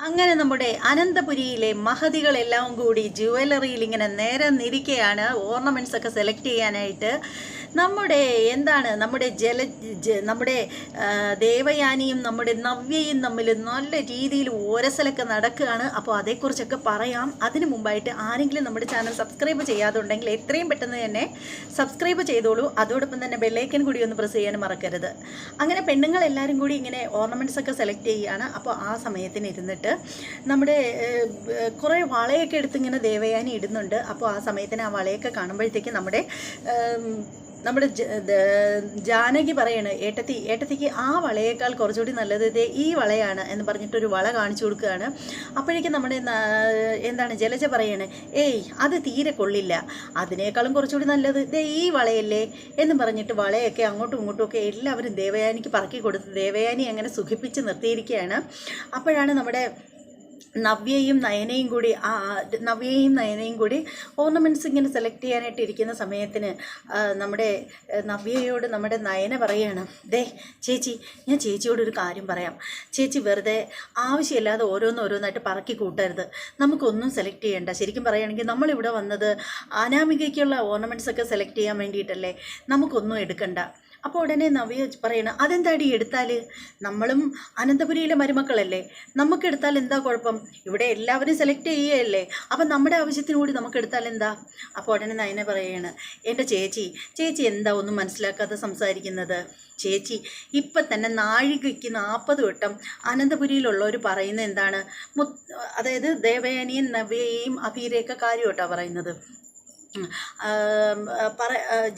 അങ്ങനെ നമ്മുടെ അനന്തപുരിയിലെ മഹതികളെല്ലാം കൂടി ജുവലറിയിൽ ഇങ്ങനെ നേരെ നിരിക്കുകയാണ് ഓർണമെന്റ്സ് ഒക്കെ സെലക്ട് ചെയ്യാനായിട്ട്. നമ്മുടെ നമ്മുടെ ദേവയാനിയും നമ്മുടെ നവ്യയും തമ്മിൽ നല്ല രീതിയിൽ ഓരസലൊക്കെ നടക്കുകയാണ്. അപ്പോൾ അതേക്കുറിച്ചൊക്കെ പറയാം. അതിന് മുമ്പായിട്ട് ആരെങ്കിലും നമ്മുടെ ചാനൽ സബ്സ്ക്രൈബ് ചെയ്യാതുണ്ടെങ്കിൽ എത്രയും പെട്ടെന്ന് തന്നെ സബ്സ്ക്രൈബ് ചെയ്തോളൂ. അതോടൊപ്പം തന്നെ ബെല്ലൈക്കൻ കൂടി ഒന്ന് പ്രസ് ചെയ്യാൻ മറക്കരുത്. അങ്ങനെ പെണ്ണുങ്ങളെല്ലാവരും കൂടി ഇങ്ങനെ ഓർണമെൻറ്റ്സ് ഒക്കെ സെലക്ട് ചെയ്യുകയാണ്. അപ്പോൾ ആ സമയത്തിന് ഇരുന്നിട്ട് നമ്മുടെ കുറേ വളയൊക്കെ എടുത്ത് ഇങ്ങനെ ദേവയാനി ഇടുന്നുണ്ട്. അപ്പോൾ ആ സമയത്തിന് ആ വളയൊക്കെ കാണുമ്പോഴത്തേക്ക് നമ്മുടെ ജാനകി പറയാണ്, ഏട്ടത്തിക്ക് ആ വളയേക്കാൾ കുറച്ചുകൂടി നല്ലത് ഇതേ ഈ വളയാണ് എന്ന് പറഞ്ഞിട്ടൊരു വള കാണിച്ചു കൊടുക്കുകയാണ്. അപ്പോഴേക്കും നമ്മുടെ ജലജ പറയാണ്, ഏയ് അത് തീരെ കൊള്ളില്ല, അതിനേക്കാളും കുറച്ചുകൂടി നല്ലത് ഇതേ ഈ വളയല്ലേ എന്ന് പറഞ്ഞിട്ട് വളയൊക്കെ അങ്ങോട്ടും ഇങ്ങോട്ടും ഒക്കെ എല്ലാവരും ദേവയാനിക്ക് പറക്കി കൊടുത്ത് ദേവയാനി അങ്ങനെ സുഖിപ്പിച്ച് നിർത്തിയിരിക്കുകയാണ്. അപ്പോഴാണ് നമ്മുടെ നവ്യയും നയനയും കൂടി ഓർണമെൻറ്റ്സ് ഇങ്ങനെ സെലക്ട് ചെയ്യാനായിട്ട് ഇരിക്കുന്ന സമയത്തിന് നമ്മുടെ നവ്യയോട് നമ്മുടെ നയന പറയുകയാണ്, ദേ ചേച്ചി, ഞാൻ ചേച്ചിയോടൊരു കാര്യം പറയാം. ചേച്ചി വെറുതെ ആവശ്യമില്ലാതെ ഓരോന്നായിട്ട് പറക്കി കൂട്ടരുത്. നമുക്കൊന്നും സെലക്ട് ചെയ്യണ്ട. ശരിക്കും പറയുകയാണെങ്കിൽ നമ്മളിവിടെ വന്നത് അനാമികയ്ക്കുള്ള ഓർണമെൻറ്റ്സ് ഒക്കെ സെലക്ട് ചെയ്യാൻ വേണ്ടിയിട്ടല്ലേ, നമുക്കൊന്നും എടുക്കണ്ട. അപ്പോൾ ഉടനെ നവ്യ പറയണം, അതെന്താടി എടുത്താൽ, നമ്മളും അനന്തപുരിയിലെ മരുമക്കളല്ലേ, നമുക്കെടുത്താൽ എന്താ കുഴപ്പം, ഇവിടെ എല്ലാവരും സെലക്ട് ചെയ്യുകയല്ലേ, അപ്പം നമ്മുടെ ആവശ്യത്തിന് കൂടി നമുക്കെടുത്താൽ എന്താ. അപ്പോൾ ഉടനെ നയന പറയാണ്, എൻ്റെ ചേച്ചി എന്താ ഒന്നും മനസ്സിലാക്കാതെ സംസാരിക്കുന്നത്. ചേച്ചി ഇപ്പം തന്നെ നാഴികയ്ക്ക് 40 വട്ടം അനന്തപുരിയിലുള്ളവർ പറയുന്നത് എന്താണ്, അതായത് ദേവയാനിയും നവ്യയും അഭീരയൊക്കെ കാര്യമായിട്ടാണ് പറയുന്നത്,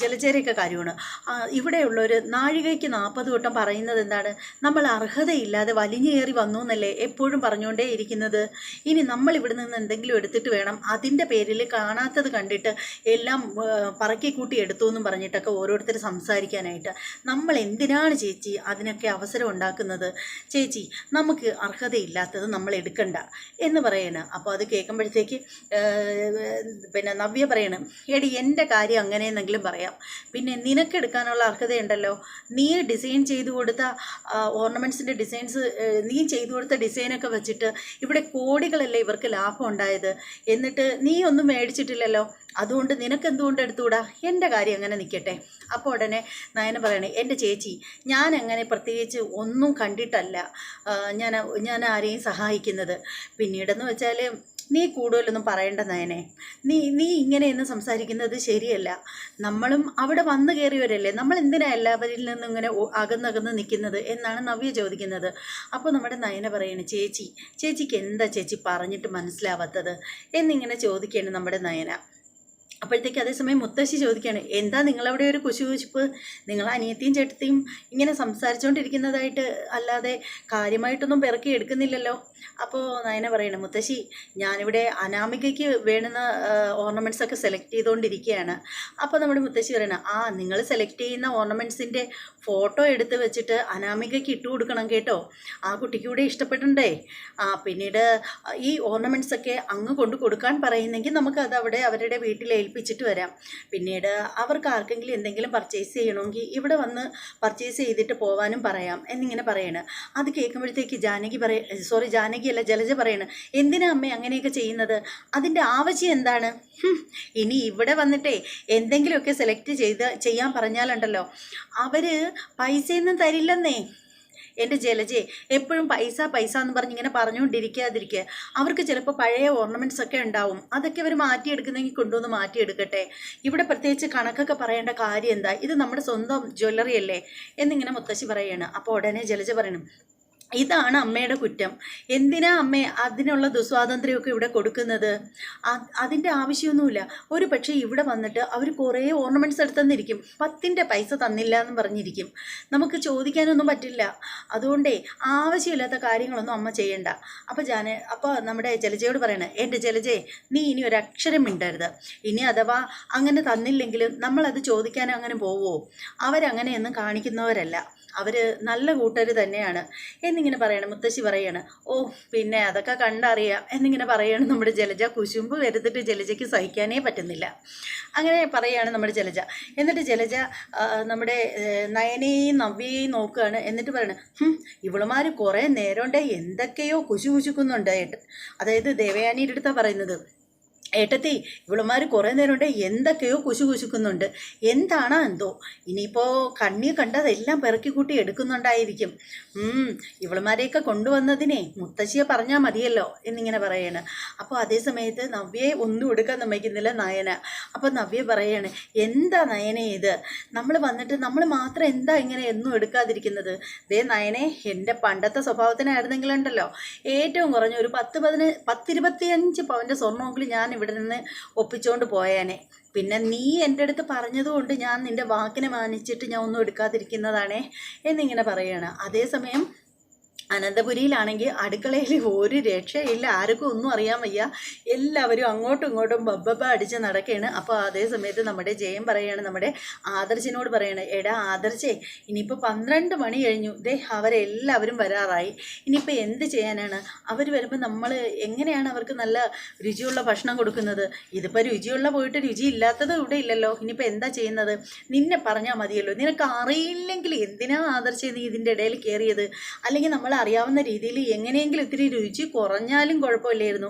ജലചേരയൊക്കെ കാര്യമാണ്. ഇവിടെയുള്ളൊരു നാഴികയ്ക്ക് 40 വട്ടം പറയുന്നത് എന്താണ്, നമ്മൾ അർഹതയില്ലാതെ വലിഞ്ഞേറി വന്നു എന്നല്ലേ എപ്പോഴും പറഞ്ഞുകൊണ്ടേ ഇരിക്കുന്നത്. ഇനി നമ്മൾ ഇവിടെ നിന്ന് എന്തെങ്കിലും എടുത്തിട്ട് വേണം, അതിൻ്റെ പേരിൽ കാണാത്തത് കണ്ടിട്ട് എല്ലാം പറക്കി കൂട്ടി എടുത്തു എന്നും പറഞ്ഞിട്ടൊക്കെ ഓരോരുത്തർ സംസാരിക്കാനായിട്ട്. നമ്മൾ എന്തിനാണ് ചേച്ചി അതിനൊക്കെ അവസരം ഉണ്ടാക്കുന്നത്. ചേച്ചി നമുക്ക് അർഹതയില്ലാത്തത് നമ്മൾ എടുക്കണ്ട എന്ന് പറയണ. അപ്പോൾ അത് കേൾക്കുമ്പോഴത്തേക്ക് നവ്യ പറയണം, എടി എൻ്റെ കാര്യം അങ്ങനെയെന്നെങ്കിലും പറയാം, പിന്നെ നിനക്കെടുക്കാനുള്ള അർഹതയുണ്ടല്ലോ, നീ ഡിസൈൻ ചെയ്തു കൊടുത്ത ഓർണമെൻറ്റ്സിൻ്റെ ഡിസൈൻസ്, നീ ചെയ്തു കൊടുത്ത ഡിസൈനൊക്കെ വെച്ചിട്ട് ഇവിടെ കോടികളല്ലേ ഇവർക്ക് ലാഭം ഉണ്ടായത്, എന്നിട്ട് നീ ഒന്നും മേടിച്ചിട്ടില്ലല്ലോ, അതുകൊണ്ട് നിനക്കെന്തുകൊണ്ട് എടുത്തുകൂടാ, എൻ്റെ കാര്യം അങ്ങനെ നിൽക്കട്ടെ. അപ്പോൾ ഉടനെ നയന പറയണേ, എൻ്റെ ചേച്ചി, ഞാൻ അങ്ങനെ പ്രത്യേകിച്ച് ഒന്നും കണ്ടിട്ടല്ല ഞാൻ ആരെയും സഹായിക്കുന്നത്. പിന്നീടെന്ന് വെച്ചാൽ നീ കൂടുതലൊന്നും പറയേണ്ട നയനെ, നീ ഇങ്ങനെയൊന്നും സംസാരിക്കുന്നത് ശരിയല്ല. നമ്മളും അവിടെ വന്നു കയറിയവരല്ലേ, നമ്മൾ എന്തിനാ എല്ലാവരിൽ നിന്നും ഇങ്ങനെ അകന്നകന്ന് നിൽക്കുന്നത് എന്നാണ് നവ്യ ചോദിക്കുന്നത്. അപ്പോൾ നമ്മുടെ നയന പറയാണ്, ചേച്ചിക്ക് എന്താ ചേച്ചി പറഞ്ഞിട്ട് മനസ്സിലാവാത്തത് എന്നിങ്ങനെ ചോദിക്കുകയാണ് നമ്മുടെ നയന. അപ്പോഴത്തേക്ക് അതേസമയം മുത്തശ്ശി ചോദിക്കുകയാണ്, എന്താ നിങ്ങളവിടെ ഒരു കുശുകുശുപ്പ്, നിങ്ങൾ അനിയത്തിയും ചേട്ടത്തിയും ഇങ്ങനെ സംസാരിച്ചുകൊണ്ടിരിക്കുന്നതായിട്ട് അല്ലാതെ കാര്യമായിട്ടൊന്നും പിറക്കി എടുക്കുന്നില്ലല്ലോ. അപ്പോൾ നയന പറയണം, മുത്തശ്ശി ഞാനിവിടെ അനാമികയ്ക്ക് വേണ്ടുന്ന ഓർണമെൻറ്റ്സ് ഒക്കെ സെലക്ട് ചെയ്തുകൊണ്ടിരിക്കുകയാണ്. അപ്പോൾ നമ്മുടെ മുത്തശ്ശി പറയണം, നിങ്ങൾ സെലക്ട് ചെയ്യുന്ന ഓർണമെൻറ്റ്സിൻ്റെ ഫോട്ടോ എടുത്ത് വെച്ചിട്ട് അനാമികയ്ക്ക് ഇട്ട് കൊടുക്കണം കേട്ടോ, ആ കുട്ടിക്ക് കൂടെ ഇഷ്ടപ്പെടണ്ടേ. പിന്നീട് ഈ ഓർണമെൻറ്റ്സ് ഒക്കെ അങ്ങ് കൊണ്ട് കൊടുക്കാൻ പറയുന്നെങ്കിൽ നമുക്കത് അവിടെ അവരുടെ വീട്ടിൽ ഏൽപ്പിച്ചിട്ട് വരാം. പിന്നീട് അവർക്ക് ആർക്കെങ്കിലും എന്തെങ്കിലും പർച്ചേസ് ചെയ്യണമെങ്കിൽ ഇവിടെ വന്ന് പർച്ചേസ് ചെയ്തിട്ട് പോകാനും പറയാം എന്നിങ്ങനെ പറയണം. അത് കേൾക്കുമ്പോഴത്തേക്ക് ജാനകിയല്ല ജലജ പറയണം, എന്തിനാ അമ്മേ അങ്ങനെയൊക്കെ ചെയ്യുന്നത്, അതിൻ്റെ ആവശ്യം എന്താണ്. ഇനി ഇവിടെ വന്നിട്ടേ എന്തെങ്കിലുമൊക്കെ സെലക്ട് ചെയ്യാൻ പറഞ്ഞാലുണ്ടല്ലോ, അവർ പൈസയൊന്നും തരില്ലെന്നേ. എൻ്റെ ജലജയെ എപ്പോഴും പൈസ എന്ന് പറഞ്ഞിങ്ങനെ പറഞ്ഞുകൊണ്ടിരിക്കാതിരിക്കുക. അവർക്ക് ചിലപ്പോൾ പഴയ ഓർണമെൻറ്റ്സ് ഒക്കെ ഉണ്ടാവും, അതൊക്കെ അവർ മാറ്റിയെടുക്കുന്നെങ്കിൽ കൊണ്ടുവന്ന് മാറ്റിയെടുക്കട്ടെ. ഇവിടെ പ്രത്യേകിച്ച് കണക്കൊക്കെ പറയേണ്ട കാര്യം എന്താ, ഇത് നമ്മുടെ സ്വന്തം ജ്വല്ലറി അല്ലേ എന്നിങ്ങനെ മുത്തശ്ശി പറയുകയാണ്. അപ്പോൾ ഉടനെ ജലജ പറയണം, ഇതാണ് അമ്മയുടെ കുറ്റം, എന്തിനാ അമ്മേ അതിനുള്ള ദുസ്വാതന്ത്ര്യമൊക്കെ ഇവിടെ കൊടുക്കുന്നത്, അതിൻ്റെ ആവശ്യമൊന്നുമില്ല. ഒരു പക്ഷേ ഇവിടെ വന്നിട്ട് അവർ കുറേ ഓർണമെൻറ്റ്സ് എടുത്തെന്നിരിക്കും, 10ൻ്റെ പൈസ തന്നില്ല എന്ന് പറഞ്ഞിരിക്കും, നമുക്ക് ചോദിക്കാനൊന്നും പറ്റില്ല. അതുകൊണ്ടേ ആവശ്യമില്ലാത്ത കാര്യങ്ങളൊന്നും അമ്മ ചെയ്യണ്ട. അപ്പോൾ നമ്മുടെ ജലജയോട് പറയണേ, എൻ്റെ ജലജയെ നീ ഇനി ഒരക്ഷരം മിണ്ടരുത്, ഇനി അഥവാ അങ്ങനെ തന്നില്ലെങ്കിലും നമ്മളത് ചോദിക്കാൻ അങ്ങനെ പോവുമോ, അവരങ്ങനെയൊന്നും കാണിക്കുന്നവരല്ല, അവർ നല്ല കൂട്ടർ തന്നെയാണ് എന്നിങ്ങനെ പറയണം. മുത്തശ്ശി പറയാണ്, ഓ പിന്നെ അതൊക്കെ കണ്ടറിയാം എന്നിങ്ങനെ പറയാണ് നമ്മുടെ ജലജ. കുശുമ്പ് വരുത്തിട്ട് ജലജയ്ക്ക് സഹിക്കാനേ പറ്റുന്നില്ല. അങ്ങനെ പറയാണ് നമ്മുടെ ജലജ. എന്നിട്ട് ജലജ നമ്മുടെ നയനെയും നവ്യയെയും നോക്കുകയാണ്. എന്നിട്ട് പറയണം, ഇവളുമാർ കുറേ നേരം കൊണ്ടേ എന്തൊക്കെയോ കുശുകുശുക്കുന്നുണ്ട് ഏട്ടൻ. അതായത് ദേവയാനിയുടെ അടുത്താണ് പറയുന്നത്. ഏട്ടത്തി, ഇവളുമാർ കുറേ നേരം കൊണ്ട് എന്തൊക്കെയോ കുശുകുശുക്കുന്നുണ്ട്. എന്താണോ എന്തോ, ഇനിയിപ്പോൾ കണ്ണി കണ്ടതെല്ലാം പെറുക്കിക്കൂട്ടി എടുക്കുന്നുണ്ടായിരിക്കും. ഇവളുമാരെയൊക്കെ കൊണ്ടുവന്നതിനെ മുത്തശ്ശിയെ പറഞ്ഞാൽ മതിയല്ലോ എന്നിങ്ങനെ പറയാണ്. അപ്പോൾ അതേ സമയത്ത് നവ്യയെ ഒന്നും എടുക്കാൻ സമ്മതിക്കുന്നില്ല നയന. അപ്പോൾ നവ്യ പറയാണ്, എന്താ നയനെ ഇത്, നമ്മൾ വന്നിട്ട് നമ്മൾ മാത്രം എന്താ ഇങ്ങനെ എന്നും എടുക്കാതിരിക്കുന്നത്? ദേ നയനെ, എൻ്റെ പണ്ടത്തെ സ്വഭാവത്തിനായിരുന്നെങ്കിലുണ്ടല്ലോ ഏറ്റവും കുറഞ്ഞ ഒരു 10-25 പവൻ്റെ സ്വർണ്ണമെങ്കിലും ഞാൻ ഇവിടെ നിന്ന് ഒപ്പിച്ചുകൊണ്ട് പോയേനെ. പിന്നെ നീ എൻ്റെ അടുത്ത് പറഞ്ഞതുകൊണ്ട് ഞാൻ നിൻ്റെ വാക്കിനെ മാനിച്ചിട്ട് ഞാൻ ഒന്നും എടുക്കാതിരിക്കുന്നതാണേ എന്നിങ്ങനെ പറയാണ്. അതേസമയം അനന്തപുരിയിലാണെങ്കിൽ അടുക്കളയിൽ ഒരു രക്ഷയില്ല, ആർക്കും ഒന്നും അറിയാൻ വയ്യ. എല്ലാവരും അങ്ങോട്ടും ഇങ്ങോട്ടും ബബ്ബ അടിച്ച് നടക്കുകയാണ്. അപ്പോൾ അതേ സമയത്ത് നമ്മുടെ ജയം പറയാണ്, നമ്മുടെ ആദർശിനോട് പറയാണ്, എടാ ആദർശേ, ഇനിയിപ്പോൾ 12 മണി കഴിഞ്ഞു, ദേ അവരെല്ലാവരും വരാറായി. ഇനിയിപ്പോൾ എന്ത് ചെയ്യാനാണ്? അവർ വരുമ്പോൾ നമ്മൾ എങ്ങനെയാണ് അവർക്ക് നല്ല രുചിയുള്ള ഭക്ഷണം കൊടുക്കുന്നത്? ഇതിപ്പോൾ രുചിയുള്ള പോയിട്ട് രുചിയില്ലാത്തത് ഇവിടെ ഇല്ലല്ലോ. ഇനിയിപ്പോൾ എന്താ ചെയ്യുന്നത്? നിന്നെ പറഞ്ഞാൽ മതിയല്ലോ. നിനക്ക് അറിയില്ലെങ്കിൽ എന്തിനാ ആദർശേ നീ ഇതിൻ്റെ ഇടയിൽ കയറിയത്? അല്ലെങ്കിൽ നമ്മൾ അറിയാവുന്ന രീതിയിൽ എങ്ങനെയെങ്കിലും ഇത്തിരി രുചി കുറഞ്ഞാലും കുഴപ്പമില്ലായിരുന്നു,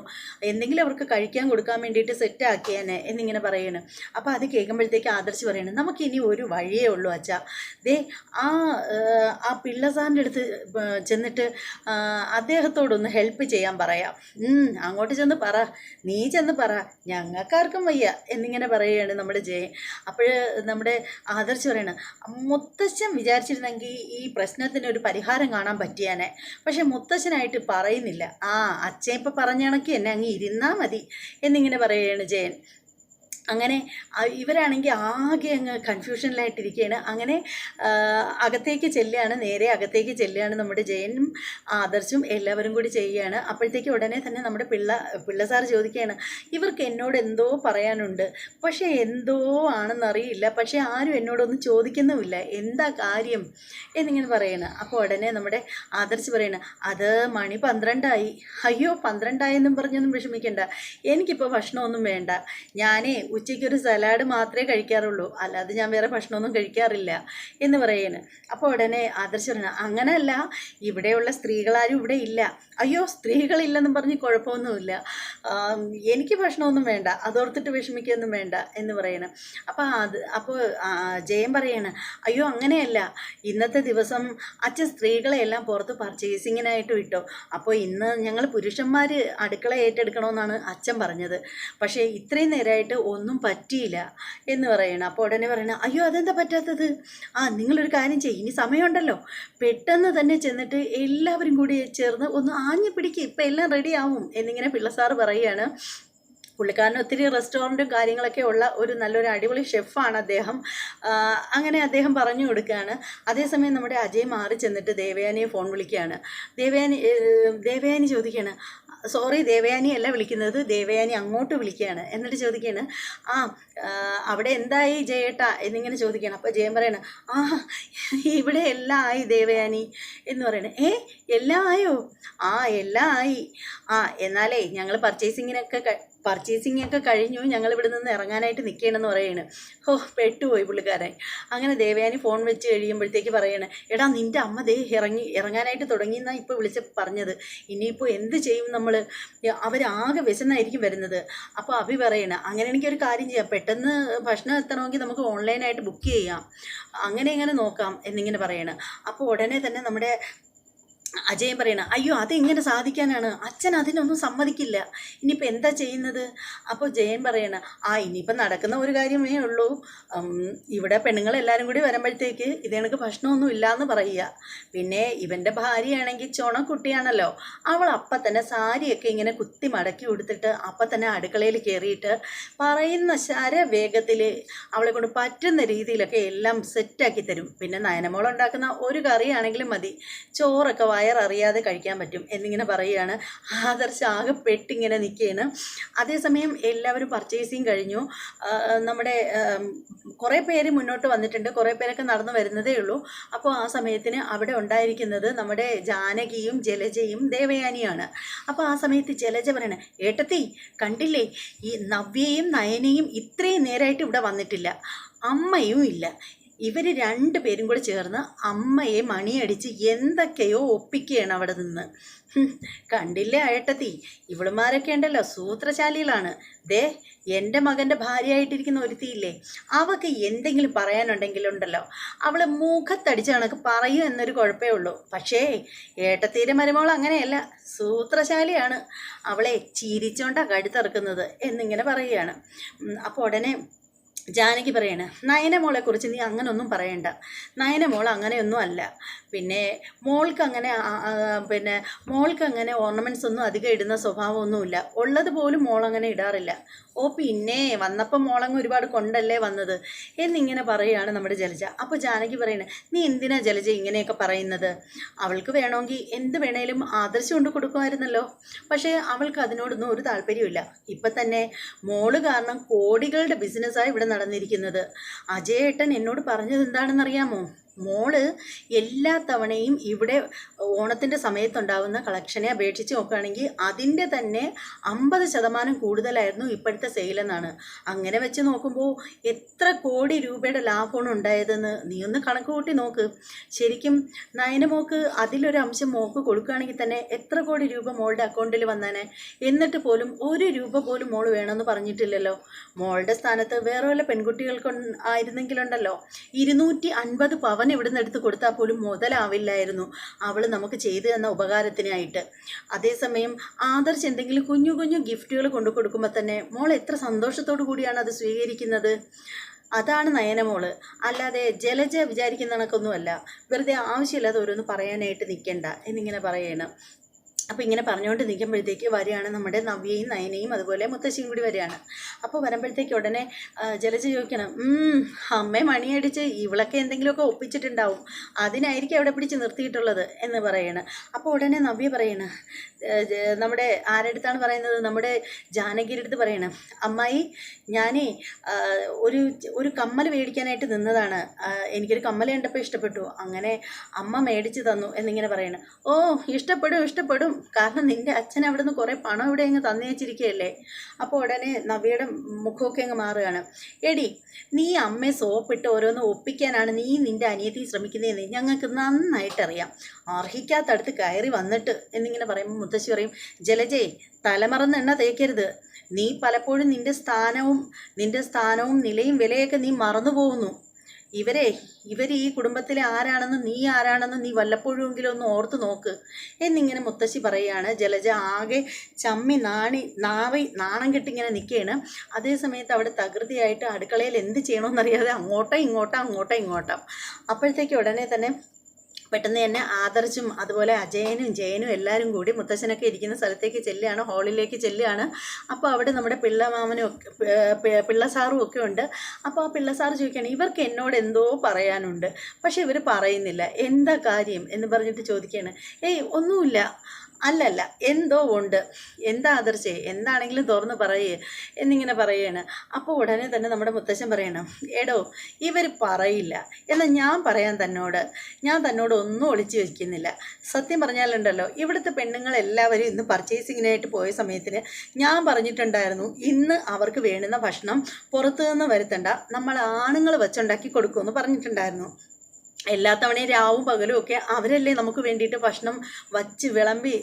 എന്തെങ്കിലും അവർക്ക് കഴിക്കാൻ കൊടുക്കാൻ വേണ്ടിയിട്ട് സെറ്റാക്കിയേനെ എന്നിങ്ങനെ പറയണം. അപ്പോൾ അത് കേൾക്കുമ്പോഴത്തേക്ക് ആദർശ് പറയണം, നമുക്കിനി ഒരു വഴിയേ ഉള്ളൂ അച്ഛാ. ദേ ആ പിള്ള സാറിൻ്റെ അടുത്ത് ചെന്നിട്ട് അദ്ദേഹത്തോടൊന്ന് ഹെൽപ്പ് ചെയ്യാൻ പറയാം. അങ്ങോട്ട് ചെന്ന് പറ, നീ ചെന്ന് പറ, ഞങ്ങൾക്കാർക്കും വയ്യ എന്നിങ്ങനെ പറയുകയാണ് നമ്മുടെ ജയൻ. അപ്പോൾ നമ്മുടെ ആദർശ് പറയണം, മുത്തശ്ശൻ വിചാരിച്ചിരുന്നെങ്കിൽ ഈ പ്രശ്നത്തിന് ഒരു പരിഹാരം കാണാൻ പറ്റിയാനെ. പക്ഷെ മുത്തശ്ശനായിട്ട് പറയുന്നില്ല. അച്ഛൻ ഇപ്പം പറഞ്ഞ കണക്ക് എന്നെ അങ്ങ് ഇരുന്നാൽ മതി എന്നിങ്ങനെ പറയുകയാണ് ജയൻ. അങ്ങനെ ഇവരാണെങ്കിൽ ആകെ അങ്ങ് കൺഫ്യൂഷനിലായിട്ടിരിക്കുകയാണ്. അങ്ങനെ നേരെ അകത്തേക്ക് ചെല്ലുകയാണ് നമ്മുടെ ജയനും ആദർശും എല്ലാവരും കൂടി ചെയ്യുകയാണ്. അപ്പോഴത്തേക്ക് ഉടനെ തന്നെ നമ്മുടെ പിള്ള സാർ ചോദിക്കുകയാണ്, ഇവർക്ക് എന്നോട് എന്തോ പറയാനുണ്ട്, പക്ഷേ എന്തോ ആണെന്നറിയില്ല, പക്ഷേ ആരും എന്നോടൊന്നും ചോദിക്കുന്നുമില്ല, എന്താ കാര്യം എന്നിങ്ങനെ പറയണം. അപ്പോൾ ഉടനെ നമ്മുടെ ആദർശ് പറയണം, അത് മണി 12 അയ്യോ 12 പറഞ്ഞൊന്നും വിഷമിക്കണ്ട, എനിക്കിപ്പോൾ ഭക്ഷണമൊന്നും വേണ്ട, ഞാനേ ഉച്ചയ്ക്കൊരു സലാഡ് മാത്രമേ കഴിക്കാറുള്ളൂ, അല്ലാതെ ഞാൻ വേറെ ഭക്ഷണമൊന്നും കഴിക്കാറില്ല എന്ന് പറയുന്നു. അപ്പോൾ ഉടനെ ആദർശ് പറഞ്ഞു, അങ്ങനെയല്ല, ഇവിടെയുള്ള സ്ത്രീകളാരും ഇവിടെ ഇല്ല. അയ്യോ സ്ത്രീകളില്ലെന്നും പറഞ്ഞ് കുഴപ്പമൊന്നുമില്ല, എനിക്ക് ഭക്ഷണമൊന്നും വേണ്ട, അതോർത്തിട്ട് വിഷമിക്കുകയൊന്നും വേണ്ട എന്ന് പറയണം. അപ്പോൾ ജയം പറയണം, അയ്യോ അങ്ങനെയല്ല, ഇന്നത്തെ ദിവസം അച്ഛൻ സ്ത്രീകളെ എല്ലാം പുറത്ത് പർച്ചേസിങ്ങിനായിട്ട് വിട്ടോ, അപ്പോൾ ഇന്ന് ഞങ്ങൾ പുരുഷന്മാർ അടുക്കള ഏറ്റെടുക്കണമെന്നാണ് അച്ഛൻ പറഞ്ഞത്, പക്ഷേ ഇത്രയും നേരമായിട്ട് ഒന്നും പറ്റിയില്ല എന്ന് പറയണം. അപ്പോൾ ഉടനെ പറയണം, അയ്യോ അതെന്താ പറ്റാത്തത്? നിങ്ങളൊരു കാര്യം ചെയ്യും, ഇനി സമയമുണ്ടല്ലോ, പെട്ടെന്ന് തന്നെ ചെന്നിട്ട് എല്ലാവരും കൂടി ചേർന്ന് ഒന്ന് ആഞ്ഞു പിടിക്കുക, ഇപ്പം എല്ലാം റെഡി ആവും എന്നിങ്ങനെ പിള്ള സാറ് പറയുകയാണ്. പുള്ളിക്കാരന് ഒത്തിരി റെസ്റ്റോറൻറ്റും കാര്യങ്ങളൊക്കെ ഉള്ള ഒരു നല്ലൊരു അടിപൊളി ഷെഫാണ് അദ്ദേഹം. അങ്ങനെ അദ്ദേഹം പറഞ്ഞു കൊടുക്കുകയാണ്. അതേസമയം നമ്മുടെ അജയ് മാറി ചെന്നിട്ട് ദേവയാനിയെ ഫോൺ വിളിക്കുകയാണ്. ദേവയാനി ചോദിക്കുകയാണ്, സോറി ദേവയാനി അല്ല വിളിക്കുന്നത്, ദേവയാനി അങ്ങോട്ട് വിളിക്കുകയാണ്. എന്നിട്ട് ചോദിക്കുകയാണ്, അവിടെ എന്തായി ജയേട്ടാ എന്നിങ്ങനെ ചോദിക്കുകയാണ്. അപ്പോൾ ജയൻ പറയണം, ഇവിടെ എല്ലാം ആയി ദേവയാനി എന്ന് പറയണേ. എല്ലാം ആയോ? എല്ലാം ആയി. എന്നാലേ ഞങ്ങൾ പർച്ചേസിംഗ് ഒക്കെ കഴിഞ്ഞു, ഞങ്ങൾ ഇവിടെ നിന്ന് ഇറങ്ങാനായിട്ട് നിൽക്കണമെന്ന് പറയണ്. പെട്ടുപോയി പുള്ളിക്കാരൻ. അങ്ങനെ ദേവയാനി ഫോൺ വെച്ച് കഴിയുമ്പോഴത്തേക്ക് പറയണേ, എടാ നിൻ്റെ അമ്മ ഇറങ്ങാനായിട്ട് തുടങ്ങിയെന്നാണ് ഇപ്പോൾ പറഞ്ഞത്, ഇനിയിപ്പോൾ എന്ത് ചെയ്യും നമ്മൾ? അവരാകെ വിശന്നായിരിക്കും വരുന്നത്. അപ്പോൾ അഭി പറയണ, അങ്ങനെ എനിക്കൊരു കാര്യം ചെയ്യാം, പെട്ടെന്ന് ഭക്ഷണം എത്തണമെങ്കിൽ നമുക്ക് ഓൺലൈനായിട്ട് ബുക്ക് ചെയ്യാം, അങ്ങനെ നോക്കാം എന്നിങ്ങനെ പറയണ. അപ്പോൾ ഉടനെ തന്നെ നമ്മുടെ അജയൻ പറയണം, അയ്യോ അതെങ്ങനെ സാധിക്കാനാണ്, അച്ഛൻ അതിനൊന്നും സമ്മതിക്കില്ല, ഇനിയിപ്പോൾ എന്താ ചെയ്യുന്നത്? അപ്പോൾ ജയൻ പറയണം, ഇനിയിപ്പോൾ നടക്കുന്ന ഒരു കാര്യമേ ഉള്ളൂ, ഇവിടെ പെണ്ണുങ്ങളെല്ലാവരും കൂടി വരുമ്പോഴത്തേക്ക് ഇതെനിക്ക് ഭക്ഷണമൊന്നും ഇല്ലയെന്ന് പറയുക, പിന്നെ ഇവൻ്റെ ഭാര്യയാണെങ്കിൽ ചുണക്കുട്ടിയാണല്ലോ, അവൾ അപ്പം തന്നെ സാരിയൊക്കെ ഇങ്ങനെ കുത്തി മടക്കി കൊടുത്തിട്ട് അപ്പം തന്നെ അടുക്കളയിൽ കയറിയിട്ട് പറയുന്ന ശരവേഗത്തിൽ അവളെ കൊണ്ട് പറ്റുന്ന രീതിയിലൊക്കെ എല്ലാം സെറ്റാക്കി തരും. പിന്നെ നയനമോളുണ്ടാക്കുന്ന ഒരു കറിയാണെങ്കിലും മതി, ചോറൊക്കെ വായ വയററിയാതെ കഴിക്കാൻ പറ്റും എന്നിങ്ങനെ പറയുകയാണ്. ആദർശ് ആകെ പെട്ടിങ്ങനെ നിൽക്കുകയാണ്. അതേസമയം എല്ലാവരും പർച്ചേസിങ് കഴിഞ്ഞു. നമ്മുടെ കുറേ പേര് മുന്നോട്ട് വന്നിട്ടുണ്ട്, കുറേ പേരൊക്കെ നടന്നു വരുന്നതേ ഉള്ളൂ. അപ്പോൾ ആ സമയത്തിന് അവിടെ ഉണ്ടായിരിക്കുന്നത് നമ്മുടെ ജാനകിയും ജലജയും ദേവയാനിയാണ്. അപ്പോൾ ആ സമയത്ത് ജലജ പറയണേ, ഏട്ടത്തി കണ്ടില്ലേ, ഈ നവ്യയും നയനയും ഇത്രയും നേരമായിട്ട് ഇവിടെ വന്നിട്ടില്ല, അമ്മയും ഇല്ല. ഇവർ രണ്ടുപേരും കൂടെ ചേർന്ന് അമ്മയെ മണിയടിച്ച് എന്തൊക്കെയോ ഒപ്പിക്കുകയാണ് അവിടെ നിന്ന്. കണ്ടില്ലേ ഏട്ടത്തി, ഇവളുമാരൊക്കെ ഉണ്ടല്ലോ സൂത്രശാലികളാണ്. ദേ എൻ്റെ മകൻ്റെ ഭാര്യയായിട്ടിരിക്കുന്ന ഒരുത്തിയില്ലേ, അവൾക്ക് എന്തെങ്കിലും പറയാനുണ്ടെങ്കിലുണ്ടല്ലോ അവൾ മുഖത്തടിച്ച് കണക്ക് പറയൂ എന്നൊരു കുഴപ്പമേ ഉള്ളൂ. പക്ഷേ ഏട്ടത്തീരെ മരുമോൾ അങ്ങനെയല്ല, സൂത്രശാലിയാണ്, അവളെ ചിരിച്ചോണ്ടാണ് കഴുത്തിറക്കുന്നത് എന്നിങ്ങനെ പറയുകയാണ്. അപ്പോൾ ഉടനെ ജാനകി പറയാണ്, നയനമോളെക്കുറിച്ച് നീ അങ്ങനെയൊന്നും പറയണ്ട, നയനമോൾ അങ്ങനെയൊന്നും അല്ല. പിന്നെ മോൾക്ക് അങ്ങനെ ഓർണമെൻറ്റ്സ് ഒന്നും അധികം ഇടുന്ന സ്വഭാവമൊന്നുമില്ല, ഉള്ളത് പോലും മോളങ്ങനെ ഇടാറില്ല. ഓ പിന്നെ വന്നപ്പോൾ മോളങ്ങ് ഒരുപാട് കൊണ്ടല്ലേ വന്നത് എന്നിങ്ങനെ പറയുകയാണ് നമ്മുടെ ജലജ. അപ്പോൾ ജാനകി പറയണേ, നീ എന്തിനാ ജലജ ഇങ്ങനെയൊക്കെ പറയുന്നത്? അവൾക്ക് വേണമെങ്കിൽ എന്ത് വേണേലും ആദർശം കൊണ്ട് കൊടുക്കുമായിരുന്നല്ലോ. പക്ഷേ അവൾക്ക് അതിനോടൊന്നും ഒരു താല്പര്യമില്ല. ഇപ്പം തന്നെ മോള് കാരണം കോടികളുടെ ബിസിനസ്സാണ് ഇവിടെ നടന്നിരിക്കുന്നത്. അജയേട്ടൻ എന്നോട് പറഞ്ഞത് എന്താണെന്നറിയാമോ? മോള് എല്ലാ തവണയും ഇവിടെ ഓണത്തിൻ്റെ സമയത്തുണ്ടാകുന്ന കളക്ഷനെ അപേക്ഷിച്ച് നോക്കുകയാണെങ്കിൽ അതിൻ്റെ തന്നെ 50% കൂടുതലായിരുന്നു ഇപ്പോഴത്തെ സെയിലെന്നാണ്. അങ്ങനെ വെച്ച് നോക്കുമ്പോൾ എത്ര കോടി രൂപയുടെ ലാഭമാണ് ഉണ്ടായതെന്ന് നീ ഒന്ന് കണക്ക് കൂട്ടി നോക്ക്. ശരിക്കും നയനമോക്ക് അതിലൊരു അംശം മോക്ക് കൊടുക്കുകയാണെങ്കിൽ തന്നെ എത്ര കോടി രൂപ മോളുടെ അക്കൗണ്ടിൽ വന്നേനെ. എന്നിട്ട് പോലും 1 രൂപ പോലും മോള് വേണമെന്ന് പറഞ്ഞിട്ടില്ലല്ലോ. മോളുടെ സ്ഥാനത്ത് വേറെ വല്ല പെൺകുട്ടികൾക്ക് ആയിരുന്നെങ്കിലുണ്ടല്ലോ 250 പവൻ ഇവിടുന്ന് എടുത്ത് കൊടുത്താൽ പോലും മുതലാവില്ലായിരുന്നു അവൾ നമുക്ക് ചെയ്തു തന്ന ഉപകാരത്തിനായിട്ട്. അതേസമയം ആദർശ് എന്തെങ്കിലും കുഞ്ഞു കുഞ്ഞു ഗിഫ്റ്റുകൾ കൊണ്ടു കൊടുക്കുമ്പോൾ തന്നെ മോൾ എത്ര സന്തോഷത്തോടു കൂടിയാണ് അത് സ്വീകരിക്കുന്നത്. അതാണ് നയനമോള്. അല്ലാതെ ജലജ വിചാരിക്കുന്ന കണക്കൊന്നുമല്ല. വെറുതെ ആവശ്യമില്ലാതെ ഓരോന്ന് പറയാനായിട്ട് നിൽക്കണ്ട എന്നിങ്ങനെ പറയണം. അപ്പോൾ ഇങ്ങനെ പറഞ്ഞുകൊണ്ട് നിൽക്കുമ്പോഴത്തേക്ക് വരികയാണ് നമ്മുടെ നവ്യയും നയനയും അതുപോലെ മുത്തശ്ശിയും കൂടി വരികയാണ്. അപ്പോൾ വരുമ്പോഴത്തേക്ക് ഉടനെ ജലജ ചോദിക്കണം, അമ്മയെ മണിയടിച്ച് ഇവളൊക്കെ എന്തെങ്കിലുമൊക്കെ ഒപ്പിച്ചിട്ടുണ്ടാവും, അതിനായിരിക്കും അവിടെ പിടിച്ച് നിർത്തിയിട്ടുള്ളത് എന്ന് പറയണം. അപ്പോൾ ഉടനെ നവ്യ പറയണം, നമ്മുടെ ആരെടുത്താണ് പറയുന്നത്, നമ്മുടെ ജാനകിയുടെ അടുത്ത് പറയണം, അമ്മായി ഞാനേ ഒരു കമ്മൽ മേടിക്കാനായിട്ട് നിന്നതാണ്, എനിക്കൊരു കമ്മൽ കണ്ടപ്പോൾ ഇഷ്ടപ്പെട്ടു, അങ്ങനെ അമ്മ മേടിച്ച് തന്നു എന്നിങ്ങനെ പറയണം. ഓ ഇഷ്ടപ്പെടും, കാരണം നിൻ്റെ അച്ഛൻ അവിടെ നിന്ന് കുറേ പണം ഇവിടെ അങ്ങ് തന്നേച്ചിരിക്കുകയല്ലേ. അപ്പോൾ ഉടനെ നവ്യയുടെ മുഖമൊക്കെ അങ്ങ് മാറുകയാണ്. എടി നീ അമ്മയെ സോപ്പിട്ട് ഓരോന്ന് ഒപ്പിക്കാനാണ് നീ നിൻ്റെ അനിയത്തി ശ്രമിക്കുന്നതെന്ന് ഞങ്ങൾക്ക് നന്നായിട്ടറിയാം, അർഹിക്കാത്തടുത്ത് കയറി വന്നിട്ട് എന്നിങ്ങനെ പറയുമ്പോൾ മുത്തശ്ശി പറയും, ജലജേ തലമറന്ന് എണ്ണ തേക്കരുത്, നീ പലപ്പോഴും നിൻ്റെ സ്ഥാനവും നിലയും വിലയൊക്കെ നീ മറന്നു പോകുന്നു. ഇവർ ഈ കുടുംബത്തിലെ ആരാണെന്ന് നീ വല്ലപ്പോഴുമെങ്കിലും ഒന്ന് ഓർത്ത് നോക്ക് എന്നിങ്ങനെ മുത്തശ്ശി പറയുകയാണ്. ജലജ ആകെ ചമ്മി നാണം കെട്ടിങ്ങനെ നിൽക്കുകയാണ്. അതേ സമയത്ത് അവിടെ തകൃതിയായിട്ട് അടുക്കളയിൽ എന്ത് ചെയ്യണമെന്നറിയാതെ അങ്ങോട്ടോ ഇങ്ങോട്ടോ. അപ്പോഴത്തേക്ക് ഉടനെ തന്നെ പെട്ടെന്ന് തന്നെ ആദർശും അതുപോലെ അജയനും ജയനും എല്ലാവരും കൂടി മുത്തശ്ശനൊക്കെ ഇരിക്കുന്ന സ്ഥലത്തേക്ക് ചെല്ലുകയാണ്, ഹാളിലേക്ക് ചെല്ലുകയാണ്. അപ്പോൾ അവിടെ നമ്മുടെ പിള്ളസാറും ഒക്കെ ഉണ്ട്. അപ്പോൾ ആ പിള്ളസാറ് ചോദിക്കുകയാണ്, ഇവർക്ക് എന്നോട് എന്തോ പറയാനുണ്ട്, പക്ഷെ ഇവർ പറയുന്നില്ല, എന്താ കാര്യം എന്ന് പറഞ്ഞിട്ട് ചോദിക്കുകയാണ്. ഒന്നുമില്ല, അല്ലല്ല എന്തോ ഉണ്ട്, എന്താ ആദർശേ, എന്താണെങ്കിലും തുറന്ന് പറയേ എന്നിങ്ങനെ പറയുകയാണ്. അപ്പോൾ ഉടനെ തന്നെ നമ്മുടെ മുത്തശ്ശൻ പറയണം, എടോ ഇവർ പറയില്ല എന്നാൽ ഞാൻ പറയാൻ ഞാൻ തന്നോട് ഒന്നും ഒളിച്ചു വയ്ക്കുന്നില്ല. സത്യം പറഞ്ഞാലുണ്ടല്ലോ, ഇവിടുത്തെ പെണ്ണുങ്ങളെല്ലാവരും ഇന്ന് പർച്ചേസിങ്ങിനായിട്ട് പോയ സമയത്തിന് ഞാൻ പറഞ്ഞിട്ടുണ്ടായിരുന്നു, ഇന്ന് അവർക്ക് വേണ്ടുന്ന ഭക്ഷണം പുറത്തു നിന്ന് വരുത്തണ്ട, നമ്മൾ ആണുങ്ങൾ വെച്ചുണ്ടാക്കി കൊടുക്കുമെന്ന് പറഞ്ഞിട്ടുണ്ടായിരുന്നു. എല്ലാ തവണയും രാവും പകലും ഒക്കെ അവരല്ലേ നമുക്ക് വേണ്ടിയിട്ട് ഭക്ഷണം വച്ച് വിളമ്പി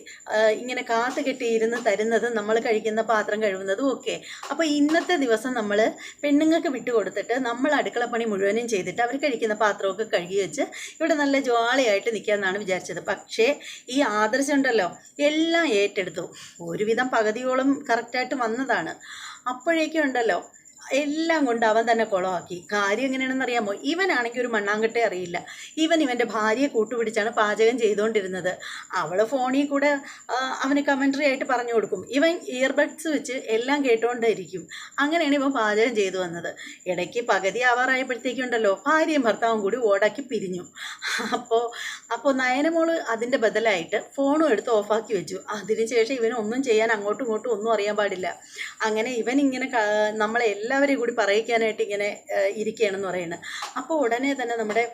ഇങ്ങനെ കാത്തു കെട്ടിയിരുന്ന് തരുന്നത്, നമ്മൾ കഴിക്കുന്ന പാത്രം കഴുകുന്നതും ഒക്കെ. അപ്പോൾ ഇന്നത്തെ ദിവസം നമ്മൾ പെണ്ണുങ്ങൾക്ക് വിട്ടുകൊടുത്തിട്ട് നമ്മൾ അടുക്കളപ്പണി മുഴുവനും ചെയ്തിട്ട് അവർ കഴിക്കുന്ന പാത്രമൊക്കെ കഴുകി വെച്ച് ഇവിടെ നല്ല ജോളിയായിട്ട് നിൽക്കാമെന്നാണ് വിചാരിച്ചത്. പക്ഷേ ഈ ആദർശം ഉണ്ടല്ലോ എല്ലാം ഏറ്റെടുത്തു, ഒരുവിധം പകുതിയോളം കറക്റ്റായിട്ട് വന്നതാണ്. അപ്പോഴേക്കും ഉണ്ടല്ലോ എല്ലാം കൊണ്ട് അവൻ തന്നെ കുളമാക്കി. കാര്യം എങ്ങനെയാണെന്ന് അറിയാമോ? ഇവനാണെങ്കിൽ ഒരു മണ്ണാങ്കട്ടെ അറിയില്ല. ഇവൻ്റെ ഭാര്യയെ കൂട്ടുപിടിച്ചാണ് പാചകം ചെയ്തുകൊണ്ടിരുന്നത്. അവൾ ഫോണിൽ കൂടെ അവന് കമൻട്രി ആയിട്ട് പറഞ്ഞു കൊടുക്കും. ഇവൻ ഇയർബഡ്സ് വെച്ച് എല്ലാം കേട്ടുകൊണ്ടിരിക്കും. അങ്ങനെയാണ് ഇവൻ പാചകം ചെയ്തു വന്നത്. ഇടയ്ക്ക് പകുതി ആവാറായപ്പോഴത്തേക്കുണ്ടല്ലോ ഭാര്യയും ഭർത്താവും കൂടി ഓടാക്കി പിരിഞ്ഞു. അപ്പോൾ നയനമോള് അതിൻ്റെ ബദലായിട്ട് ഫോണും എടുത്ത് ഓഫാക്കി വെച്ചു. അതിനുശേഷം ഇവനൊന്നും ചെയ്യാൻ അങ്ങോട്ടും ഇങ്ങോട്ടും ഒന്നും അറിയാൻ പാടില്ല. അങ്ങനെ ഇവൻ ഇങ്ങനെ നമ്മളെ എല്ലാവരെയും കൂടി പറയിക്കാനായിട്ട് ഇങ്ങനെ ഇരിക്കുകയാണെന്ന് പറയുന്നത്. അപ്പോൾ ഉടനെ തന്നെ നമ്മുടെ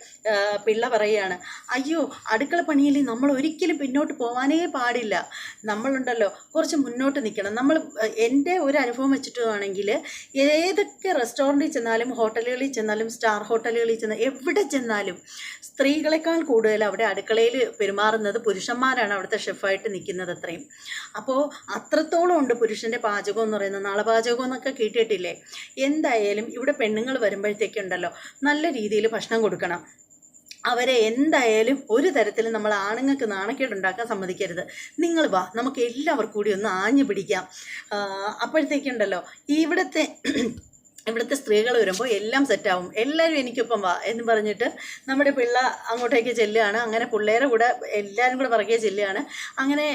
പിള്ള പറയുകയാണ്, അയ്യോ അടുക്കള പണിയിൽ നമ്മൾ ഒരിക്കലും പിന്നോട്ട് പോകാനേ പാടില്ല. നമ്മളുണ്ടല്ലോ കുറച്ച് മുന്നോട്ട് നിൽക്കണം. എൻ്റെ ഒരു അനുഭവം വെച്ചിട്ടാണെങ്കിൽ ഏതൊക്കെ റെസ്റ്റോറൻറ്റിൽ ചെന്നാലും ഹോട്ടലുകളിൽ ചെന്നാലും സ്റ്റാർ ഹോട്ടലുകളിൽ ചെന്നാലും എവിടെ ചെന്നാലും സ്ത്രീകളെക്കാൾ കൂടുതൽ അവിടെ അടുക്കളയിൽ പെരുമാറുന്നത് പുരുഷന്മാരാണ് അവിടുത്തെ ഷെഫായിട്ട് നിൽക്കുന്നത് അത്രയും. അപ്പോൾ അത്രത്തോളം ഉണ്ട് പുരുഷൻ്റെ പാചകം എന്ന് പറയുന്നത്. നളപാചകം എന്നൊക്കെ കേട്ടിട്ടില്ലേ? എന്തായാലും ഇവിടെ പെണ്ണുങ്ങൾ വരുമ്പോഴത്തേക്കുണ്ടല്ലോ നല്ല രീതിയിൽ ഭക്ഷണം കൊടുക്കണം. അവരെ എന്തായാലും ഒരു തരത്തിലും നമ്മൾ ആണുങ്ങൾക്ക് നാണക്കേടുണ്ടാക്കാൻ സമ്മതിക്കരുത്. നിങ്ങൾ വാ, നമുക്ക് എല്ലാവർക്കും കൂടി ഒന്ന് ആഞ്ഞു പിടിക്കാം. അപ്പോഴത്തേക്കുണ്ടല്ലോ ഇവിടുത്തെ സ്ത്രീകൾ വരുമ്പോൾ എല്ലാം സെറ്റാവും. എല്ലാവരും എനിക്കൊപ്പം വാ എന്ന് പറഞ്ഞിട്ട് നമ്മുടെ പിള്ള അങ്ങോട്ടേക്ക് ചെല്ലുകയാണ്. അങ്ങനെ പിള്ളേരെ കൂടെ എല്ലാവരും കൂടെ പുറകെ ചെല്ലുകയാണ്. അങ്ങനെ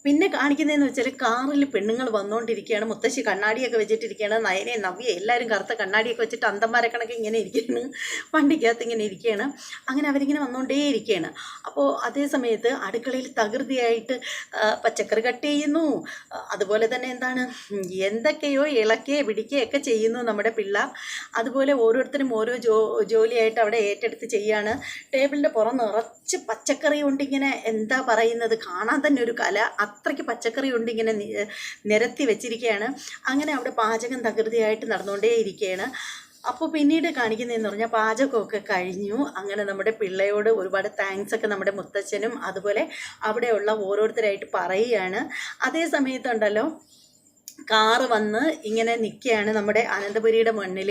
പിന്നെ കാണിക്കുന്നതെന്ന് വെച്ചാൽ കാറിൽ പെണ്ണുങ്ങൾ വന്നുകൊണ്ടിരിക്കുകയാണ്. മുത്തശ്ശി കണ്ണാടിയൊക്കെ വെച്ചിട്ടിരിക്കുകയാണ്. നയനെ നവ്യ എല്ലാവരും കറുത്ത കണ്ണാടിയൊക്കെ വെച്ചിട്ട് അന്തന്മാരെ കണക്ക് ഇങ്ങനെ ഇരിക്കുകയാണ്. വണ്ടിക്കകത്ത് ഇങ്ങനെ ഇരിക്കുകയാണ്. അങ്ങനെ അവരിങ്ങനെ വന്നുകൊണ്ടേ ഇരിക്കുകയാണ്. അപ്പോൾ അതേ സമയത്ത് അടുക്കളയിൽ തകൃതിയായിട്ട് പച്ചക്കറി കട്ട് ചെയ്യുന്നു. അതുപോലെ തന്നെ എന്തൊക്കെയോ ഇളക്കുകയോ പിടിക്കുകയൊക്കെ ചെയ്യുന്നു നമ്മുടെ പിള്ള. അതുപോലെ ഓരോരുത്തരും ഓരോ ജോലിയായിട്ട് അവിടെ ഏറ്റെടുത്ത് ചെയ്യാണ്. ടേബിളിൻ്റെ പുറം നിറച്ച് പച്ചക്കറി കൊണ്ട് ഇങ്ങനെ എന്താ പറയുന്നത്, കാണാൻ തന്നെ ഒരു കല. അത്രയ്ക്ക് പച്ചക്കറി കൊണ്ട് ഇങ്ങനെ നിരത്തി വെച്ചിരിക്കുകയാണ്. അങ്ങനെ അവിടെ പാചകം തകൃതിയായിട്ട് നടന്നുകൊണ്ടേ ഇരിക്കുകയാണ്. അപ്പോൾ പിന്നീട് കാണിക്കുന്നതെന്ന് പറഞ്ഞാൽ പാചകമൊക്കെ കഴിഞ്ഞു. അങ്ങനെ നമ്മുടെ പിള്ളയോട് ഒരുപാട് താങ്ക്സ് ഒക്കെ നമ്മുടെ മുത്തച്ഛനും അതുപോലെ അവിടെയുള്ള ഓരോരുത്തരായിട്ട് പറയുകയാണ്. അതേ സമയത്തുണ്ടല്ലോ കാറ് വന്ന് ഇങ്ങനെ നിൽക്കുകയാണ്. നമ്മുടെ അനന്തപുരിയുടെ മുന്നിൽ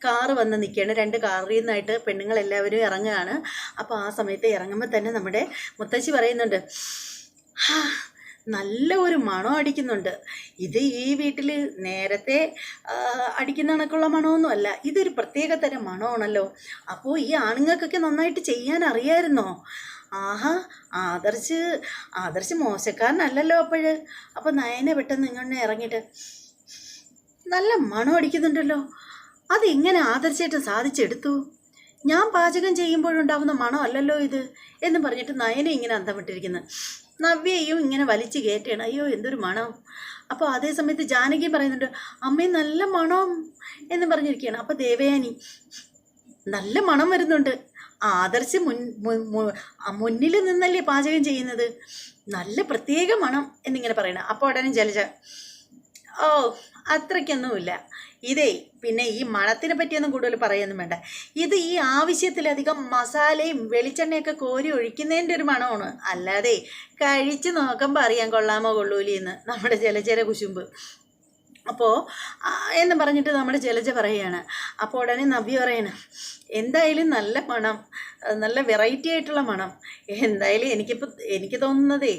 കാറ് വന്ന് നിൽക്കുകയാണ്. 2 കാറിൽ നിന്നായിട്ട് പെണ്ണുങ്ങളെല്ലാവരും ഇറങ്ങുകയാണ്. അപ്പോൾ ആ സമയത്ത് ഇറങ്ങുമ്പോൾ തന്നെ നമ്മുടെ മുത്തശ്ശി പറയുന്നുണ്ട്, നല്ല ഒരു മണം അടിക്കുന്നുണ്ട്. ഇത് ഈ വീട്ടിൽ നേരത്തെ അടിക്കുന്ന കണക്കുള്ള മണമൊന്നുമല്ല, ഇതൊരു പ്രത്യേക തരം മണമാണല്ലോ. അപ്പോൾ ഈ ആണുങ്ങൾക്കൊക്കെ നന്നായിട്ട് ചെയ്യാൻ അറിയാമായിരുന്നോ? ആഹാ, ആദർശ് മോശക്കാരനല്ലല്ലോ അപ്പോഴ്. അപ്പോൾ നയനെ പെട്ടെന്ന് ഇങ്ങനെ ഇറങ്ങിയിട്ട്, നല്ല മണം അടിക്കുന്നുണ്ടല്ലോ, അതെങ്ങനെ ആദർശമായിട്ട് സാധിച്ചെടുത്തു? ഞാൻ പാചകം ചെയ്യുമ്പോഴുണ്ടാവുന്ന മണം അല്ലല്ലോ ഇത് എന്ന് പറഞ്ഞിട്ട് നയനെ ഇങ്ങനെ അന്തം വിട്ടിരിക്കുന്നു. നവ്യയും ഇങ്ങനെ വലിച്ചു കയറ്റുകയാണ്. അയ്യോ എന്തൊരു മണം. അപ്പോൾ അതേ സമയത്ത് ജാനകി പറയുന്നുണ്ട്, അമ്മേ നല്ല മണം എന്ന് പറഞ്ഞിരിക്കുകയാണ്. അപ്പോൾ ദേവയാനി, നല്ല മണം വരുന്നുണ്ട്, ആദർശ് മുന്നിൽ നിന്നല്ലേ പാചകം ചെയ്യുന്നത്, നല്ല പ്രത്യേക മണം എന്നിങ്ങനെ പറയണം. അപ്പോൾ ഉടനെ ജലജ, ഓ അത്രയ്ക്കൊന്നുമില്ല, ഇതേ പിന്നെ ഈ മണത്തിനെ പറ്റിയൊന്നും കൂടുതൽ പറയുകയൊന്നും വേണ്ട, ഇത് ഈ ആവശ്യത്തിലധികം മസാലയും വെളിച്ചെണ്ണയൊക്കെ കോരി ഒഴിക്കുന്നതിൻ്റെ ഒരു മണമാണ്, അല്ലാതെ കഴിച്ച് നോക്കുമ്പോൾ അറിയാൻ കൊള്ളാമോ കൊള്ളൂലെന്ന് നമ്മുടെ ജലജയുടെ കുശുമ്പ്. അപ്പോൾ എന്ന് പറഞ്ഞിട്ട് നമ്മുടെ ജലജ പറയുകയാണ്. അപ്പോൾ ഉടനെ നവ്യ പറയണ, എന്തായാലും നല്ല മണം, നല്ല വെറൈറ്റി ആയിട്ടുള്ള മണം. എന്തായാലും എനിക്ക് തോന്നുന്നതേ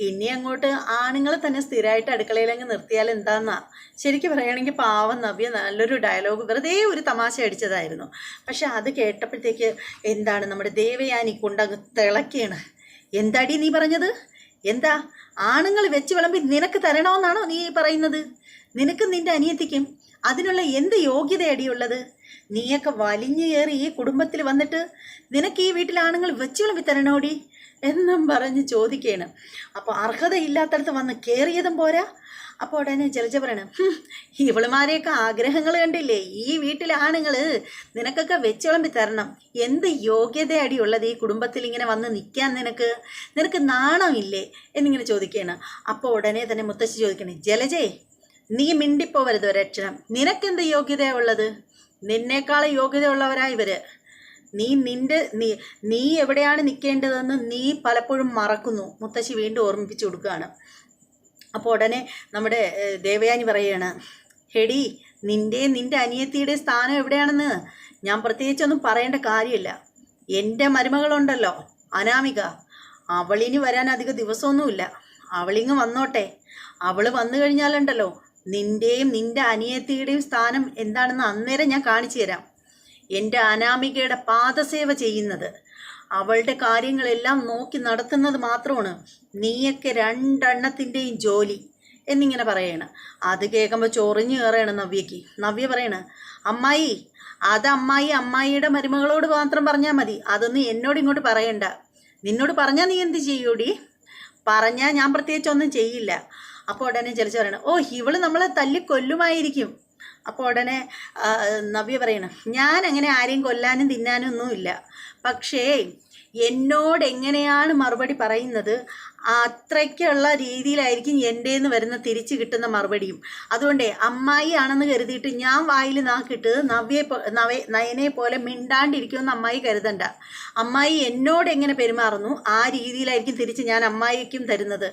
ഇനി അങ്ങോട്ട് ആണുങ്ങളെ തന്നെ സ്ഥിരമായിട്ട് അടുക്കളയിലങ്ങ് നിർത്തിയാൽ എന്താന്നാ. ശരിക്കും പറയുകയാണെങ്കിൽ പാവം നവ്യ നല്ലൊരു ഡയലോഗ് വെറുതെ ഒരു തമാശ അടിച്ചതായിരുന്നു. പക്ഷെ അത് കേട്ടപ്പോഴത്തേക്ക് നമ്മുടെ ദേവയാനി കൊണ്ടങ്ങ് തിളക്കുകയാണ്. എന്താടി നീ പറഞ്ഞത്? എന്താ ആണുങ്ങൾ വെച്ച് വിളമ്പി നിനക്ക് തരണമെന്നാണോ നീ പറയുന്നത്? നിനക്കും നിൻ്റെ അനിയത്തിക്കും അതിനുള്ള എന്ത് യോഗ്യതയടിയുള്ളത്? നീയൊക്കെ വലിഞ്ഞു കയറി ഈ കുടുംബത്തിൽ വന്നിട്ട് നിനക്ക് ഈ വീട്ടിൽ ആണുങ്ങൾ വെച്ച് വിളമ്പി തരണോടി എന്നും പറഞ്ഞ് ചോദിക്കുകയാണ്. അപ്പോൾ അർഹതയില്ലാത്തടത്ത് വന്ന് കയറിയതും പോരാ. അപ്പോൾ ഉടനെ ജലജ പറയണം, ഇവളുമാരെയൊക്കെ ആഗ്രഹങ്ങൾ കണ്ടില്ലേ, ഈ വീട്ടിലെ ആണുങ്ങൾ നിനക്കൊക്കെ വെച്ച് വിളമ്പി തരണം. എന്ത് യോഗ്യതയടിയുള്ളത് ഈ കുടുംബത്തിൽ ഇങ്ങനെ വന്ന് നിൽക്കാൻ നിനക്ക് നാണമില്ലേ എന്നിങ്ങനെ ചോദിക്കുകയാണ്. അപ്പോൾ ഉടനെ തന്നെ മുത്തശ്ശി ചോദിക്കണേ, ജലജേ നീ മിണ്ടിപ്പോവരുത് ഒരക്ഷരം, നിനക്കെന്ത് യോഗ്യതയാണ് ഉള്ളത്? നിന്നേക്കാളും യോഗ്യതയുള്ളവരാ ഇവര്. നീ എവിടെയാണ് നിൽക്കേണ്ടതെന്ന് നീ പലപ്പോഴും മറക്കുന്നു. മുത്തശ്ശി വീണ്ടും ഓർമ്മിപ്പിച്ചു കൊടുക്കുകയാണ്. അപ്പോൾ ഉടനെ നമ്മുടെ ദേവയാനി പറയുകയാണ്, ഹെടി നിൻ്റെ അനിയത്തിയുടെ സ്ഥാനം എവിടെയാണെന്ന് ഞാൻ പ്രത്യേകിച്ചൊന്നും പറയേണ്ട കാര്യമില്ല. എൻ്റെ മരുമകളുണ്ടല്ലോ അനാമിക, അവളിനി വരാൻ അധിക ദിവസമൊന്നുമില്ല. അവളിങ്ങ് വന്നോട്ടെ. അവൾ വന്നു കഴിഞ്ഞാലുണ്ടല്ലോ നിൻ്റെയും നിൻ്റെ അനിയത്തിയുടെയും സ്ഥാനം എന്താണെന്ന് അന്നേരം ഞാൻ കാണിച്ചു തരാം. എൻ്റെ അനാമികയുടെ പാദസേവ ചെയ്യുന്നത്, അവളുടെ കാര്യങ്ങളെല്ലാം നോക്കി നടത്തുന്നത് മാത്രമാണ് നീയൊക്കെ രണ്ടെണ്ണത്തിൻ്റെയും ജോലി എന്നിങ്ങനെ പറയണം. അത് കേൾക്കുമ്പോൾ ചൊറിഞ്ഞു കയറണം നവ്യയ്ക്ക്. നവ്യ പറയണ, അമ്മായി അത് അമ്മായിയുടെ മരുമകളോട് മാത്രം പറഞ്ഞാൽ മതി, അതൊന്നും എന്നോട് ഇങ്ങോട്ട് പറയണ്ട. നിന്നോട് പറഞ്ഞാൽ നീ എന്ത് ചെയ്യൂടി? പറഞ്ഞാൽ ഞാൻ പ്രത്യേകിച്ചൊന്നും ചെയ്യില്ല. അപ്പോൾ ഉടനെ ചലിച്ച് പറയണം, ഓ ഇവള് നമ്മളെ തല്ലിക്കൊല്ലുമായിരിക്കും. അപ്പോൾ ഉടനെ നവ്യ പറയണം, ഞാൻ അങ്ങനെ ആരെയും കൊല്ലാനും തിന്നാനും ഒന്നുമില്ല, പക്ഷേ എന്നോട് എങ്ങനെയാണ് മറുപടി പറയുന്നത് അത്രയ്ക്കുള്ള രീതിയിലായിരിക്കും എൻ്റെന്ന് വരുന്ന തിരിച്ച് കിട്ടുന്ന മറുപടിയും. അതുകൊണ്ടേ അമ്മായി ആണെന്ന് കരുതിയിട്ട് ഞാൻ വായിൽ നാക്കിട്ട് നയനെ പോലെ മിണ്ടാണ്ടിരിക്കുമെന്ന് അമ്മായി കരുതണ്ട. അമ്മായി എന്നോട് എങ്ങനെ പെരുമാറുന്നു ആ രീതിയിലായിരിക്കും തിരിച്ച് ഞാൻ അമ്മായിക്കും തരുന്നത്.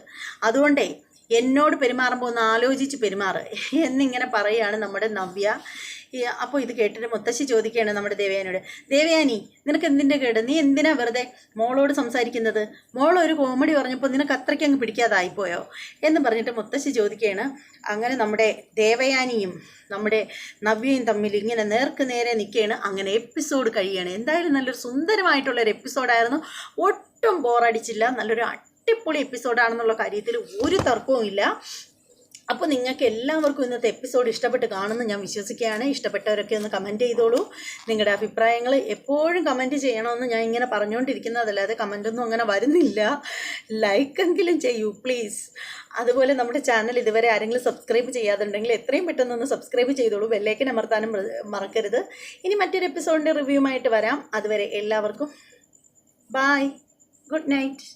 അതുകൊണ്ടേ എന്നോട് പെരുമാറുമ്പോൾ ഒന്ന് ആലോചിച്ച് പെരുമാറ് എന്നിങ്ങനെ പറയുകയാണ് നമ്മുടെ നവ്യ. അപ്പോൾ ഇത് കേട്ടിട്ട് മുത്തശ്ശി ചോദിക്കുകയാണ് നമ്മുടെ ദേവയാനിയോട്, ദേവയാനി നിനക്ക് എന്തിൻ്റെ കേട്? നീ എന്തിനാ വെറുതെ മോളോട് സംസാരിക്കുന്നത്? മോളൊരു കോമഡി പറഞ്ഞപ്പോൾ നിനക്ക് അത്രയ്ക്ക് അങ്ങ് പിടിക്കാതായിപ്പോയോ എന്ന് പറഞ്ഞിട്ട് മുത്തശ്ശി ചോദിക്കുകയാണ്. അങ്ങനെ നമ്മുടെ ദേവയാനിയും നമ്മുടെ നവ്യയും തമ്മിൽ ഇങ്ങനെ നേർക്ക് നേരെ നിൽക്കുകയാണ്. അങ്ങനെ എപ്പിസോഡ് കഴിയുകയാണ്. എന്തായാലും നല്ലൊരു സുന്ദരമായിട്ടുള്ളൊരു എപ്പിസോഡായിരുന്നു. ഒട്ടും ബോറടിച്ചില്ല. നല്ലൊരു അടിപൊളി എപ്പിസോഡാണെന്നുള്ള കാര്യത്തിൽ ഒരു തർക്കവും ഇല്ല. അപ്പോൾ നിങ്ങൾക്ക് എല്ലാവർക്കും ഇന്നത്തെ എപ്പിസോഡ് ഇഷ്ടപ്പെട്ട് കാണുമെന്ന് ഞാൻ വിശ്വസിക്കുകയാണ്. ഇഷ്ടപ്പെട്ടവരൊക്കെ ഒന്ന് കമൻറ്റ് ചെയ്തോളൂ. നിങ്ങളുടെ അഭിപ്രായങ്ങൾ എപ്പോഴും കമൻറ്റ് ചെയ്യണമെന്ന് ഞാൻ ഇങ്ങനെ പറഞ്ഞുകൊണ്ടിരിക്കുന്നതല്ലാതെ കമൻറ്റൊന്നും അങ്ങനെ വരുന്നില്ല. ലൈക്കെങ്കിലും ചെയ്യൂ പ്ലീസ്. അതുപോലെ നമ്മുടെ ചാനൽ ഇതുവരെ ആരെങ്കിലും സബ്സ്ക്രൈബ് ചെയ്യാതുണ്ടെങ്കിൽ എത്രയും പെട്ടെന്നൊന്ന് സബ്സ്ക്രൈബ് ചെയ്തോളൂ. ബെല്ലൈക്കൻ അമർത്താനും മറക്കരുത്. ഇനി മറ്റൊരു എപ്പിസോഡിൻ്റെ റിവ്യൂമായിട്ട് വരാം. അതുവരെ എല്ലാവർക്കും ബൈ, ഗുഡ് നൈറ്റ്.